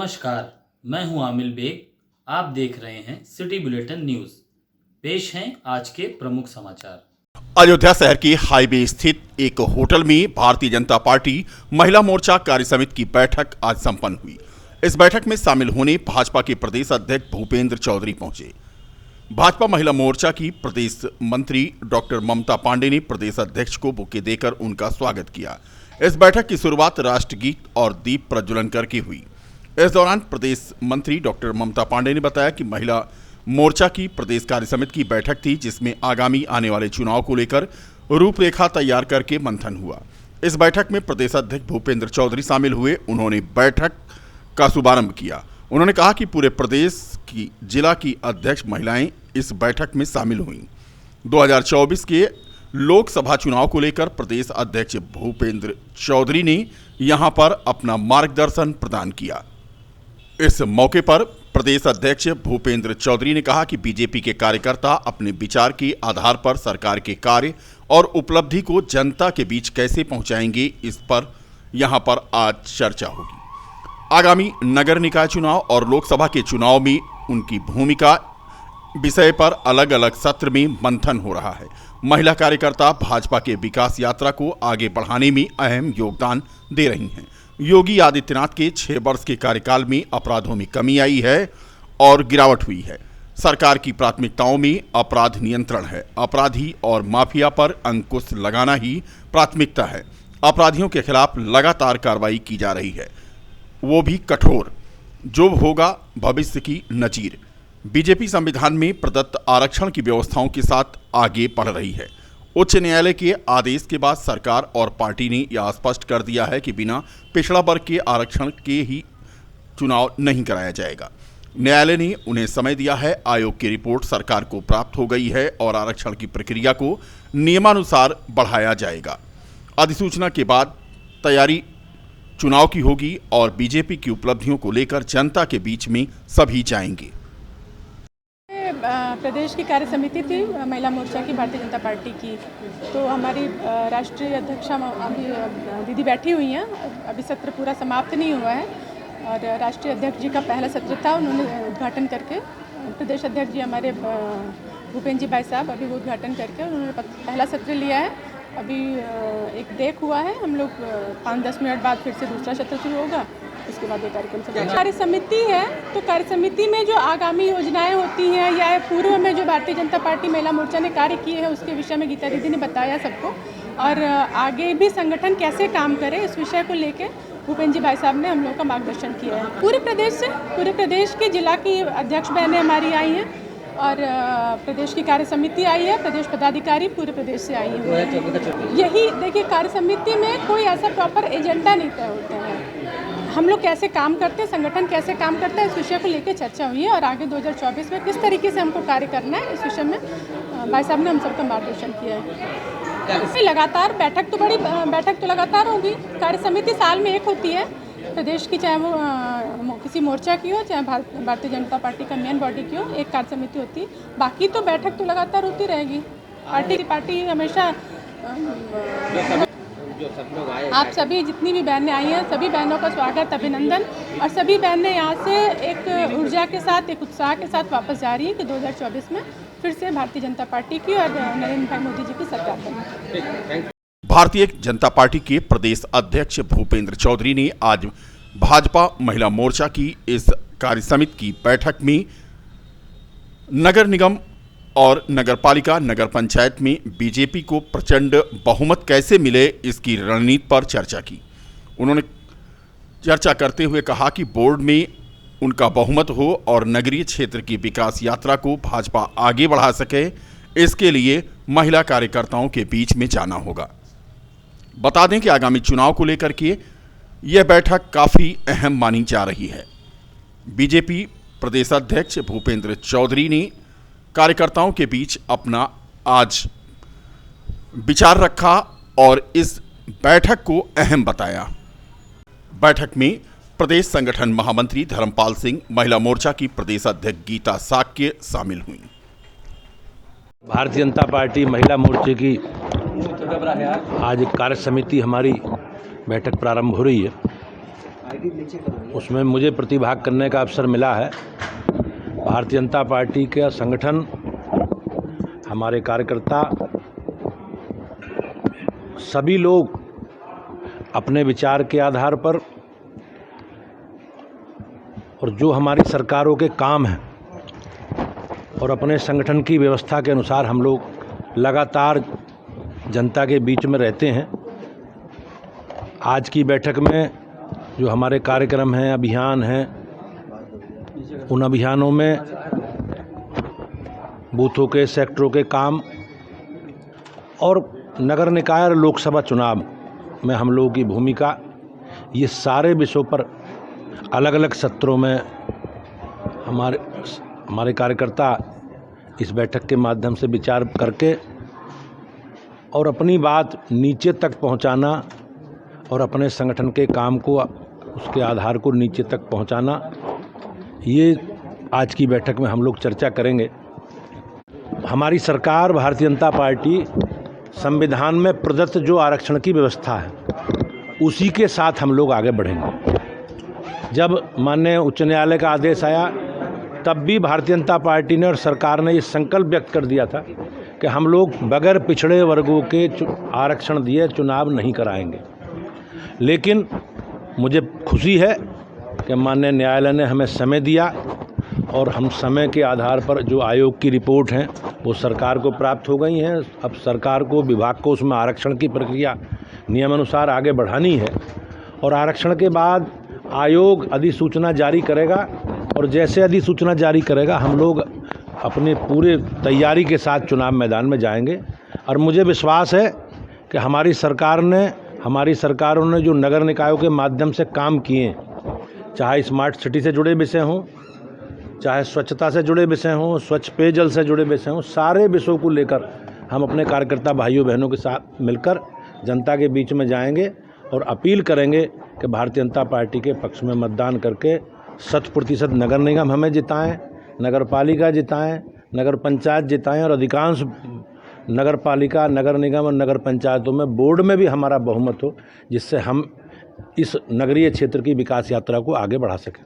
नमस्कार, मैं हूं आमिल बेग। आप देख रहे हैं सिटी बुलेटिन न्यूज। पेश हैं आज के प्रमुख समाचार। अयोध्या शहर के हाईवे स्थित एक होटल में भारतीय जनता पार्टी महिला मोर्चा कार्य समिति की बैठक आज संपन्न हुई। इस बैठक में शामिल होने भाजपा के प्रदेश अध्यक्ष भूपेंद्र चौधरी पहुंचे। भाजपा महिला मोर्चा की प्रदेश मंत्री डॉक्टर ममता पांडे ने प्रदेश अध्यक्ष को बुके देकर उनका स्वागत किया। इस बैठक की शुरुआत राष्ट्रगीत और दीप प्रज्वलन करके हुई। इस दौरान प्रदेश मंत्री डॉक्टर ममता पांडे ने बताया कि महिला मोर्चा की प्रदेश कार्य समिति की बैठक थी, जिसमें आगामी आने वाले चुनाव को लेकर रूपरेखा तैयार करके मंथन हुआ। इस बैठक में प्रदेश अध्यक्ष भूपेंद्र चौधरी शामिल हुए। उन्होंने बैठक का शुभारंभ किया। उन्होंने कहा कि पूरे प्रदेश की जिला की अध्यक्ष महिलाएं इस बैठक में शामिल हुईं। 2024 के लोकसभा चुनाव को लेकर प्रदेश अध्यक्ष भूपेंद्र चौधरी ने यहां पर अपना मार्गदर्शन प्रदान किया। इस मौके पर प्रदेश अध्यक्ष भूपेंद्र चौधरी ने कहा कि बीजेपी के कार्यकर्ता अपने विचार के आधार पर सरकार के कार्य और उपलब्धि को जनता के बीच कैसे पहुंचाएंगे, इस पर यहां पर आज चर्चा होगी। आगामी नगर निकाय चुनाव और लोकसभा के चुनाव में उनकी भूमिका विषय पर अलग अलग सत्र में मंथन हो रहा है। महिला कार्यकर्ता भाजपा के विकास यात्रा को आगे बढ़ाने में अहम योगदान दे रही हैं। योगी आदित्यनाथ के 6 वर्ष के कार्यकाल में अपराधों में कमी आई है और गिरावट हुई है। सरकार की प्राथमिकताओं में अपराध नियंत्रण है। अपराधी और माफिया पर अंकुश लगाना ही प्राथमिकता है। अपराधियों के खिलाफ लगातार कार्रवाई की जा रही है, वो भी कठोर, जो होगा भविष्य की नजीर। बीजेपी संविधान में प्रदत्त आरक्षण की व्यवस्थाओं के साथ आगे बढ़ रही है। उच्च न्यायालय के आदेश के बाद सरकार और पार्टी ने यह स्पष्ट कर दिया है कि बिना पिछड़ा वर्ग के आरक्षण के ही चुनाव नहीं कराया जाएगा। न्यायालय ने उन्हें समय दिया है। आयोग की रिपोर्ट सरकार को प्राप्त हो गई है और आरक्षण की प्रक्रिया को नियमानुसार बढ़ाया जाएगा। अधिसूचना के बाद तैयारी चुनाव की होगी और बीजेपी की उपलब्धियों को लेकर जनता के बीच में सभी जाएंगे। प्रदेश की कार्य समिति थी महिला मोर्चा की भारतीय जनता पार्टी की, तो हमारी राष्ट्रीय अध्यक्षा अभी दीदी बैठी हुई हैं। अभी सत्र पूरा समाप्त नहीं हुआ है और राष्ट्रीय अध्यक्ष जी का पहला सत्र था, उन्होंने उद्घाटन करके, प्रदेश अध्यक्ष जी हमारे भूपेंद्र जी भाई साहब अभी वो उद्घाटन करके उन्होंने पहला सत्र लिया है। अभी एक ब्रेक हुआ है, हम लोग 5-10 मिनट बाद फिर से दूसरा सत्र शुरू होगा, उसके बाद ये कार्यक्रम सब। कार्य समिति है तो कार्य समिति में जो आगामी योजनाएं होती हैं या पूर्व में जो भारतीय जनता पार्टी महिला मोर्चा ने कार्य किए हैं उसके विषय में गीता दीदी ने बताया सबको, और आगे भी संगठन कैसे काम करे इस विषय को लेके भूपेंद्र जी भाई साहब ने हम लोग का मार्गदर्शन किया है। पूरे प्रदेश के जिला की अध्यक्ष बहनें हमारी आई हैं और प्रदेश की कार्य समिति आई है, प्रदेश पदाधिकारी पूरे प्रदेश से आई हैं। यही देखिए, कार्य समिति में कोई ऐसा प्रॉपर एजेंडा नहीं तय होता है। हम लोग कैसे काम करते हैं, संगठन कैसे काम करता है, इस विषय को लेकर चर्चा हुई है और आगे 2024 में किस तरीके से हमको कार्य करना है, इस विषय में भाई साहब ने हम सबका मार्गदर्शन किया है। लगातार बैठक तो लगातार होगी। कार्य समिति साल में एक होती है प्रदेश की, चाहे वो किसी मोर्चा की हो चाहे भारतीय जनता पार्टी का मेन बॉडी की हो, एक कार्य समिति होती है। बाकी तो बैठक तो लगातार होती रहेगी। पार्टी हमेशा आप सभी जितनी भी बहनें आई हैं सभी बहनों का स्वागत, अभिनंदन, और सभी बहनें यहाँ से एक ऊर्जा के साथ, एक उत्साह के साथ वापस जा रही है कि 2024 में फिर से भारतीय जनता पार्टी की और नरेंद्र भाई मोदी जी की सरकार बने। भारतीय जनता पार्टी के प्रदेश अध्यक्ष भूपेंद्र चौधरी ने आज भाजपा महिला मोर्चा की इस कार्य समिति की बैठक में नगर निगम और नगरपालिका नगर पंचायत में बीजेपी को प्रचंड बहुमत कैसे मिले, इसकी रणनीति पर चर्चा की। उन्होंने चर्चा करते हुए कहा कि बोर्ड में उनका बहुमत हो और नगरीय क्षेत्र की विकास यात्रा को भाजपा आगे बढ़ा सके, इसके लिए महिला कार्यकर्ताओं के बीच में जाना होगा। बता दें कि आगामी चुनाव को लेकर के यह बैठक काफ़ी अहम मानी जा रही है। बीजेपी प्रदेश अध्यक्ष भूपेंद्र चौधरी ने कार्यकर्ताओं के बीच अपना आज विचार रखा और इस बैठक को अहम बताया। बैठक में प्रदेश संगठन महामंत्री धर्मपाल सिंह, महिला मोर्चा की प्रदेश अध्यक्ष गीता साक्य शामिल हुई। भारतीय जनता पार्टी महिला मोर्चे की आज कार्य समिति हमारी बैठक प्रारंभ हो रही है। उसमें मुझे प्रतिभाग करने का अवसर मिला है। भारतीय जनता पार्टी का संगठन, हमारे कार्यकर्ता, सभी लोग अपने विचार के आधार पर और जो हमारी सरकारों के काम हैं और अपने संगठन की व्यवस्था के अनुसार हम लोग लगातार जनता के बीच में रहते हैं। आज की बैठक में जो हमारे कार्यक्रम हैं, अभियान हैं, उन अभियानों में बूथों के, सेक्टरों के काम और नगर निकाय और लोकसभा चुनाव में हम लोगों की भूमिका, ये सारे विषयों पर अलग अलग सत्रों में हमारे कार्यकर्ता इस बैठक के माध्यम से विचार करके और अपनी बात नीचे तक पहुंचाना और अपने संगठन के काम को, उसके आधार को नीचे तक पहुंचाना, ये आज की बैठक में हम लोग चर्चा करेंगे। हमारी सरकार, भारतीय जनता पार्टी, संविधान में प्रदत्त जो आरक्षण की व्यवस्था है उसी के साथ हम लोग आगे बढ़ेंगे। जब माननीय उच्च न्यायालय का आदेश आया तब भी भारतीय जनता पार्टी ने और सरकार ने ये संकल्प व्यक्त कर दिया था कि हम लोग बगैर पिछड़े वर्गों के आरक्षण दिए चुनाव नहीं कराएंगे। लेकिन मुझे खुशी है कि माननीय न्यायालय ने हमें समय दिया और हम समय के आधार पर जो आयोग की रिपोर्ट हैं वो सरकार को प्राप्त हो गई हैं। अब सरकार को, विभाग को उसमें आरक्षण की प्रक्रिया नियमानुसार आगे बढ़ानी है और आरक्षण के बाद आयोग अधिसूचना जारी करेगा और जैसे अधिसूचना जारी करेगा हम लोग अपने पूरे तैयारी के साथ चुनाव मैदान में जाएंगे। और मुझे विश्वास है कि हमारी सरकारों ने जो नगर निकायों के माध्यम से काम किए, चाहे स्मार्ट सिटी से जुड़े विषय हों, चाहे स्वच्छता से जुड़े विषय हों, स्वच्छ पेयजल से जुड़े विषय हों, सारे विषयों को लेकर हम अपने कार्यकर्ता भाइयों बहनों के साथ मिलकर जनता के बीच में जाएंगे और अपील करेंगे कि भारतीय जनता पार्टी के पक्ष में मतदान करके 100% नगर निगम हमें जिताएं, नगर पालिका जिताएं, नगर पंचायत जिताएं और अधिकांश नगर पालिका, नगर निगम और नगर पंचायतों में बोर्ड में भी हमारा बहुमत हो, जिससे हम इस नगरीय क्षेत्र की विकास यात्रा को आगे बढ़ा सकें।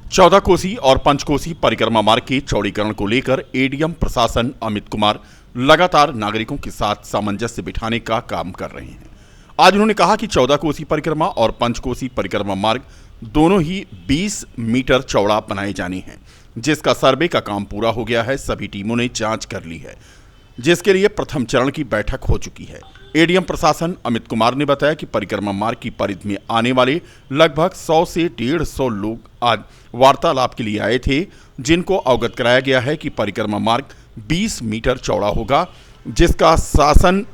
14 कोसी और पंचकोसी परिक्रमा मार्ग के चौड़ीकरण को लेकर एडीएम प्रशासन अमित कुमार लगातार नागरिकों के साथ सामंजस्य बिठाने का काम कर रहे हैं। आज उन्होंने कहा कि 14 कोसी परिक्रमा और पंचकोसी परिक्रमा मार्ग दोनों ही 20 मीटर चौड़ा बनाए जाने हैं, जिसका सर्वे का काम पूरा हो गया है। सभी टीमों ने जांच कर ली है, जिसके लिए प्रथम चरण की बैठक हो चुकी है। एडीएम प्रशासन अमित कुमार ने बताया कि परिक्रमा मार्ग की परिधि में आने वाले लगभग 100 से 150 लोग आज वार्तालाप के लिए आए थे, जिनको अवगत कराया गया है कि परिक्रमा मार्ग 20 मीटर चौड़ा होगा, जिसका शासन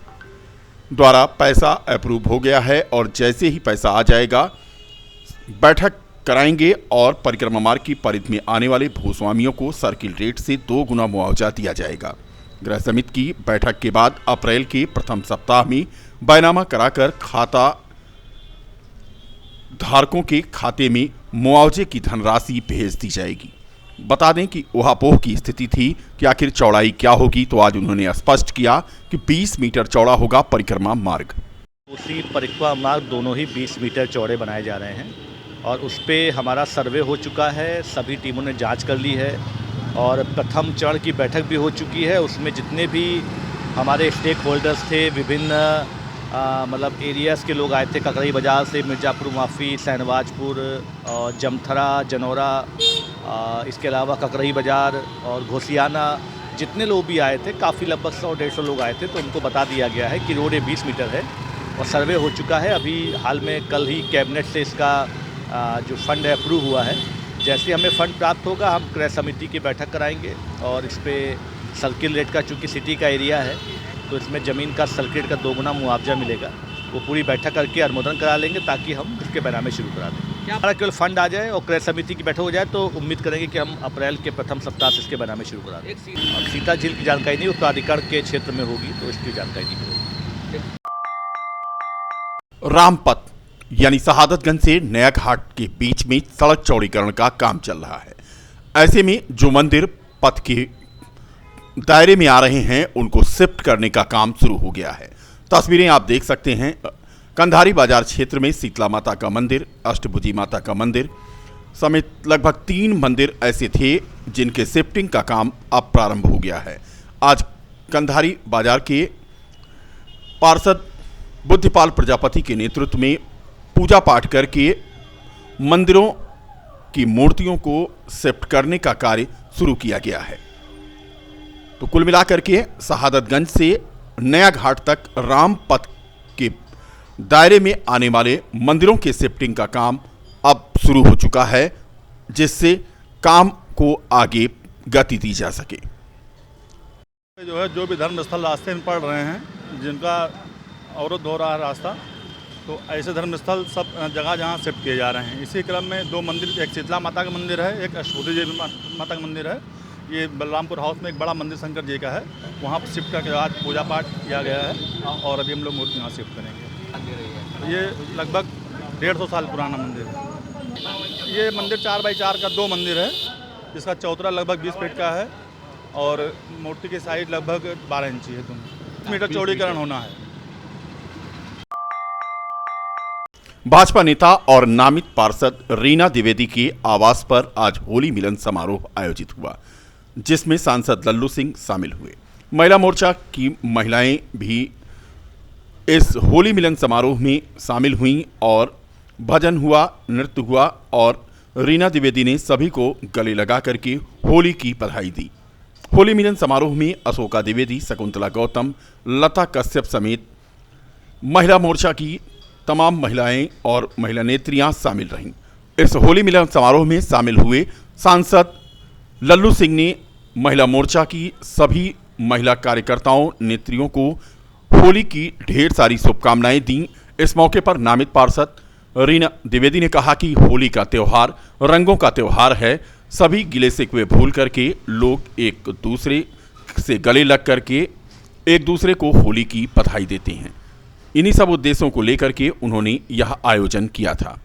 द्वारा पैसा अप्रूव हो गया है और जैसे ही पैसा आ जाएगा बैठक कराएंगे और परिक्रमा मार्ग की परिधि में आने वाले भूस्वामियों को सर्किल रेट से 2 गुना मुआवजा दिया जाएगा। गृह समिति की बैठक के बाद अप्रैल के प्रथम सप्ताह में बैनामा कराकर खाता धारकों के खाते में मुआवजे की धनराशि भेज दी जाएगी। बता दें कि ऊहापोह की स्थिति थी कि आखिर चौड़ाई क्या होगी, तो आज उन्होंने स्पष्ट किया कि 20 मीटर चौड़ा होगा परिक्रमा मार्ग। उसी परिक्रमा मार्ग दोनों ही 20 मीटर चौड़े बनाए जा रहे हैं और उस पर हमारा सर्वे हो चुका है, सभी टीमों ने जांच कर ली है और प्रथम चरण की बैठक भी हो चुकी है। उसमें जितने भी हमारे स्टेक होल्डर्स थे, विभिन्न मतलब एरियाज़ के लोग आए थे, ककरई बाज़ार से, मिर्ज़ापुर माफ़ी, सैनवाजपुर और जमथरा, जनौरा, इसके अलावा ककरई बाज़ार और घोसियाना, जितने लोग भी आए थे, काफ़ी लगभग 100-150 लोग आए थे, तो उनको बता दिया गया है कि रोड 20 मीटर है और सर्वे हो चुका है। अभी हाल में कल ही कैबिनेट से इसका जो फंड है अप्रूव हुआ है। जैसे हमें फ़ंड प्राप्त होगा हम क्रय समिति की बैठक कराएंगे और इस पर सर्किल रेट का, चूँकि सिटी का एरिया है तो इसमें ज़मीन का सर्किल रेट का 2 गुना मुआवजा मिलेगा। वो पूरी बैठक करके अनुमोदन करा लेंगे ताकि हम इसके बैनामे शुरू करा दें। हमारा केवल फंड आ जाए और क्रय समिति की बैठक हो जाए तो उम्मीद करेंगे कि हम अप्रैल के प्रथम सप्ताह से इसके बैनामे शुरू करा दें। अब सीता झील की जानकारी नहीं, वो प्राधिकरण के क्षेत्र में होगी तो इसकी जानकारी नहीं होगी। रामपथ यानी शहादतगंज से नया घाट के बीच में सड़क चौड़ीकरण का काम चल रहा है। ऐसे में जो मंदिर पथ के दायरे में आ रहे हैं उनको शिफ्ट करने का काम शुरू हो गया है। तस्वीरें आप देख सकते हैं। कंधारी बाजार क्षेत्र में शीतला माता का मंदिर, अष्टभुजी माता का मंदिर समेत लगभग 3 मंदिर ऐसे थे जिनके शिफ्टिंग का काम अब प्रारंभ हो गया है। आज कंधारी बाजार के पार्षद बुद्धिपाल प्रजापति के नेतृत्व में पूजा पाठ करके मंदिरों की मूर्तियों को शिफ्ट करने का कार्य शुरू किया गया है। तो कुल मिलाकर के शहादतगंज से नया घाट तक राम पथ के दायरे में आने वाले मंदिरों के शिफ्टिंग का काम अब शुरू हो चुका है, जिससे काम को आगे गति दी जा सके। जो भी धर्म स्थल रास्ते में पड़ रहे हैं, जिनका अवरुद्ध हो रहा है रास्ता, तो ऐसे धर्म स्थल सब जगह जहाँ शिफ्ट किए जा रहे हैं। इसी क्रम में 2 मंदिर, एक शीतला माता का मंदिर है, एक अष्टभुजी माता का मंदिर है। ये बलरामपुर हाउस में एक बड़ा मंदिर शंकर जी का है, वहाँ पर शिफ्ट करके आज पूजा पाठ किया गया है और अभी हम लोग मूर्ति यहाँ शिफ्ट करेंगे। ये लगभग 150 साल पुराना मंदिर है। ये मंदिर 4x4 का 2 मंदिर है, जिसका चौतरा लगभग 20 फीट का है और मूर्ति की साइड लगभग 12 इंची है। 20 मीटर चौड़ीकरण होना है। भाजपा नेता और नामित पार्षद रीना द्विवेदी के आवास पर आज होली मिलन समारोह आयोजित हुआ, जिसमें सांसद लल्लू सिंह शामिल हुए। महिला मोर्चा की महिलाएं भी इस होली मिलन समारोह में शामिल हुईं और भजन हुआ, नृत्य हुआ और रीना द्विवेदी ने सभी को गले लगा करके होली की बधाई दी। होली मिलन समारोह में अशोका द्विवेदी, शकुंतला गौतम, लता कश्यप समेत महिला मोर्चा की तमाम महिलाएं और महिला नेत्रियां शामिल रहीं। इस होली मिलन समारोह में शामिल हुए सांसद लल्लू सिंह ने महिला मोर्चा की सभी महिला कार्यकर्ताओं, नेत्रियों को होली की ढेर सारी शुभकामनाएं दी। इस मौके पर नामित पार्षद रीना द्विवेदी ने कहा कि होली का त्यौहार रंगों का त्यौहार है। सभी गिले शिकवे भूल करके लोग एक दूसरे से गले लग करके एक दूसरे को होली की बधाई देते हैं। इन्हीं सब उद्देश्यों को लेकर के उन्होंने यह आयोजन किया था।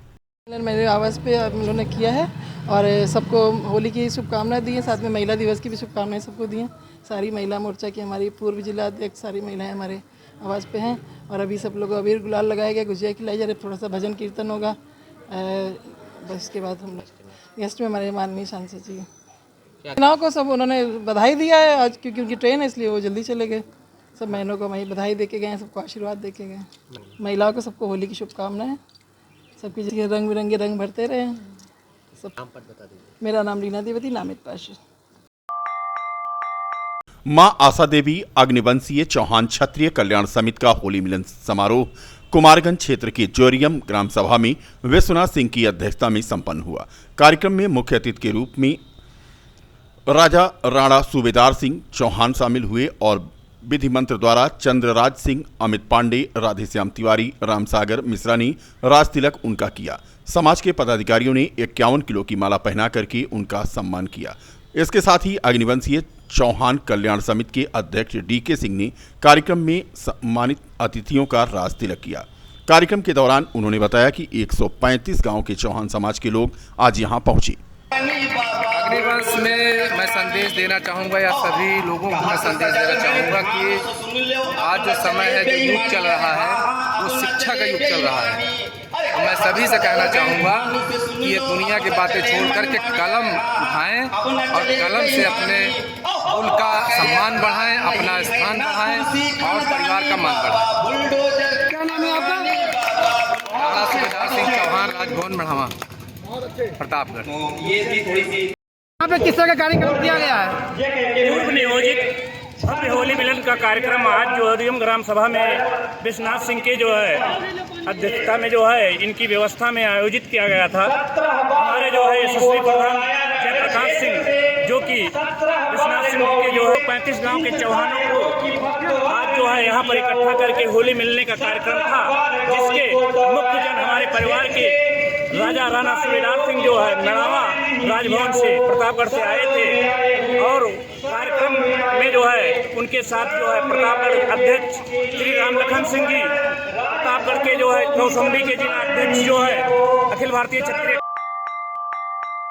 मेरे आवास पे हम लोगों ने किया है और सबको होली की शुभकामनाएं दी हैं, साथ में महिला दिवस की भी शुभकामनाएं सबको दी हैं। सारी महिला मोर्चा की हमारी पूर्व जिला अध्यक्ष सारी महिलाएं हमारे आवास पे हैं और अभी सब लोग अबीर गुलाल लगाया गया, गुजिया खिलाई जा रही, थोड़ा सा भजन कीर्तन होगा। बस इसके बाद हम लोग गेस्ट में हमारे माननीय सांसद जी महिलाओं को सब उन्होंने बधाई दिया है आज, क्योंकि उनकी ट्रेन है इसलिए वो जल्दी चले गए। सब बहनों को वही बधाई दे के गए, सबको आशीर्वाद दे के गए। महिलाओं को सबको होली की शुभकामनाएं, सबकी रंग बिरंगे रंग भरते रहे। सब नाम पर बता दीजिए। मेरा नाम रीना द्विवेदी, नामित पार्षद। मां आशा देवी अग्निवंशीय चौहान क्षत्रिय कल्याण समिति का होली मिलन समारोह कुमारगंज क्षेत्र के जोरियम ग्राम सभा में विश्वनाथ सिंह की अध्यक्षता में संपन्न हुआ। कार्यक्रम में मुख्य अतिथि के रूप में राजा राणा सूबेदार सिंह चौहान शामिल हुए और विधि मंत्र द्वारा चंद्रराज सिंह, अमित पांडे, राधेश्याम तिवारी, रामसागर मिश्रा ने राज तिलक उनका किया। समाज के पदाधिकारियों ने 51 किलो की माला पहना करके उनका सम्मान किया। इसके साथ ही अग्निवंशीय चौहान कल्याण समिति के अध्यक्ष डीके सिंह ने कार्यक्रम में सम्मानित अतिथियों का राज तिलक किया। कार्यक्रम के दौरान उन्होंने बताया कि 135 गांव के चौहान समाज के लोग आज यहां पहुंचे। अग्निवंश में मैं संदेश देना चाहूँगा या सभी लोगों को मैं संदेश देना चाहूँगा कि आज जो समय है, जो युग चल रहा है, वो शिक्षा का युग चल रहा है। तो मैं सभी से कहना चाहूँगा कि ये दुनिया की बातें छोड़ करके कलम उठाएं और कलम से अपने उनका सम्मान बढ़ाएं, अपना स्थान बढ़ाएं और परिवार का मान बढ़ाएं। क्या नाम है आपका? राणा सूबेदार सिंह चौहान, राजभवन बढ़ावा, प्रतापगढ़। यहाँ पे किस तरह का कार्यक्रम किया गया है? पूर्व नियोजित भव्य होली मिलन का कार्यक्रम आज जोरियम ग्राम सभा में विश्वनाथ सिंह के जो है अध्यक्षता में जो है इनकी व्यवस्था में आयोजित किया गया था। हमारे जो है यशस्वी प्रधान जयप्रकाश सिंह, जो कि विश्वनाथ सिंह के जो है 35 गांव के चौहानों को आज जो है यहाँ पर इकट्ठा करके होली मिलने का कार्यक्रम था, जिसके मुख्य जन हमारे परिवार के राजा राणा सूबेदार सिंह जो है नड़ावा राजभवन से प्रतापगढ़ से आए थे और कार्यक्रम में जो है उनके साथ जो है प्रतापगढ़ अध्यक्ष श्री राम लखन सिंह जी, प्रतापगढ़ के जो है कौसंबी के जिला अध्यक्ष जो है अखिल भारतीय क्षत्रिय